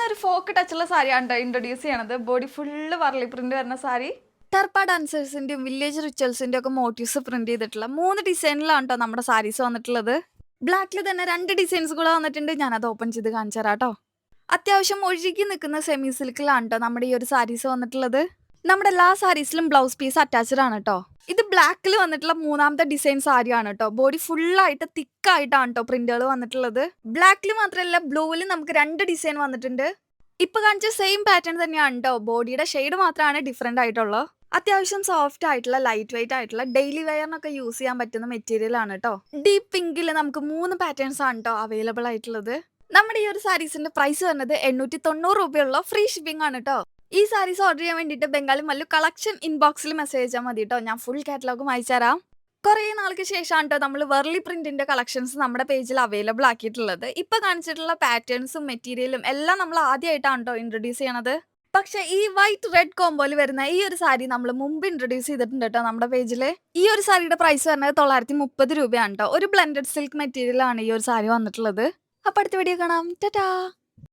ഒരു ഫോക്ക് ടച്ചുള്ള സാരിയാണ് ഇൻട്രൊഡ്യൂസ് ചെയ്യണത്. ബോഡി ഫുള്ള് വർലി പ്രിന്റ് വരുന്ന സാരി. ടർപ്പ ഡാൻസേഴ്സിന്റെയും വില്ലേജ് റിച്വൽസിന്റെ ഒക്കെ മോട്ടീവ്സ് പ്രിന്റ് ചെയ്തിട്ടുള്ള 3 ഡിസൈനിലാണ് കേട്ടോ നമ്മുടെ സാരീസ് വന്നിട്ടുള്ളത്. ബ്ലാക്കിൽ തന്നെ 2 ഡിസൈൻസ് കൂടെ വന്നിട്ടുണ്ട്. ഞാനത് ഓപ്പൺ ചെയ്ത് കാണിച്ചു തരാം കേട്ടോ. അത്യാവശ്യം ഒഴുകി നിൽക്കുന്ന സെമി സിൽക്കിലാണ് കേട്ടോ നമ്മുടെ ഈ ഒരു സാരീസ് വന്നിട്ടുള്ളത്. നമ്മുടെ എല്ലാ സാരീസിലും ബ്ലൗസ് പീസ് അറ്റാച്ച്ഡ് ആണ് കേട്ടോ. ഇത് ബ്ലാക്കിൽ വന്നിട്ടുള്ള 3ാമത്തെ ഡിസൈൻ സാരിയാണ് കേട്ടോ. ബോഡി ഫുള്ളായിട്ട് തിക്കായിട്ടാണ് കേട്ടോ പ്രിന്റുകൾ വന്നിട്ടുള്ളത്. ബ്ലാക്കിൽ മാത്രമല്ല ബ്ലൂവിൽ നമുക്ക് 2 ഡിസൈൻ വന്നിട്ടുണ്ട്. ഇപ്പൊ കാണിച്ച സെയിം പാറ്റേൺ തന്നെയാണ് കേട്ടോ. ബോഡിയുടെ ഷെയ്ഡ് മാത്രമാണ് ഡിഫറെന്റ് ആയിട്ടുള്ളത്. അത്യാവശ്യം സോഫ്റ്റ് ആയിട്ടുള്ള ലൈറ്റ് വെയിറ്റ് ആയിട്ടുള്ള ഡെയിലി വെയറിനൊക്കെ യൂസ് ചെയ്യാൻ പറ്റുന്ന മെറ്റീരിയൽ ആണ് കേട്ടോ. ഡീപ് പിങ്കിൽ നമുക്ക് 3 പാറ്റേൺസ് ആണ് കേട്ടോ അവൈലബിൾ ആയിട്ടുള്ളത്. നമ്മുടെ ഈ ഒരു സാരീസിന്റെ പ്രൈസ് വരുന്നത് 890 രൂപയുള്ള ഫ്രീ ഷിപ്പിംഗ് ആണ് കേട്ടോ. ഈ സാരീസ് ഓർഡർ ചെയ്യാൻ വേണ്ടിയിട്ട് ബംഗാളി മല്ലു കളക്ഷൻ ഇൻബോക്സിൽ മെസ്സേജ് അയച്ചാൽ മതി കേട്ടോ. ഞാൻ ഫുൾ കാറ്റലോഗും അയച്ചുതരാം. കുറേ നാൾക്ക് ശേഷമാണ് കേട്ടോ നമ്മൾ വെർലി പ്രിന്റിന്റെ കളക്ഷൻസ് നമ്മുടെ പേജിൽ അവൈലബിൾ ആക്കിയിട്ടുള്ളത്. ഇപ്പൊ കാണിച്ചിട്ടുള്ള പാറ്റേൺസും മെറ്റീരിയലും എല്ലാം നമ്മൾ ആദ്യമായിട്ടാണ് കേട്ടോ ഇൻട്രൊഡ്യൂസ് ചെയ്യണത്. പക്ഷെ ഈ വൈറ്റ് റെഡ് കോംബോയിൽ വരുന്ന ഈ ഒരു സാരി നമ്മൾ മുമ്പ് ഇൻട്രൊഡ്യൂസ് ചെയ്തിട്ടുണ്ട് കേട്ടോ നമ്മുടെ പേജിൽ. ഈ ഒരു സാരിയുടെ പ്രൈസ് വരുന്നത് 930 രൂപയാണ് കേട്ടോ. ഒരു ബ്ലെൻഡഡ് സിൽക്ക് മെറ്റീരിയൽ ആണ് ഈ ഒരു സാരി വന്നിട്ടുള്ളത്. അപ്പൊ അടുത്ത വീഡിയോ കാണാം. ടാറ്റാ.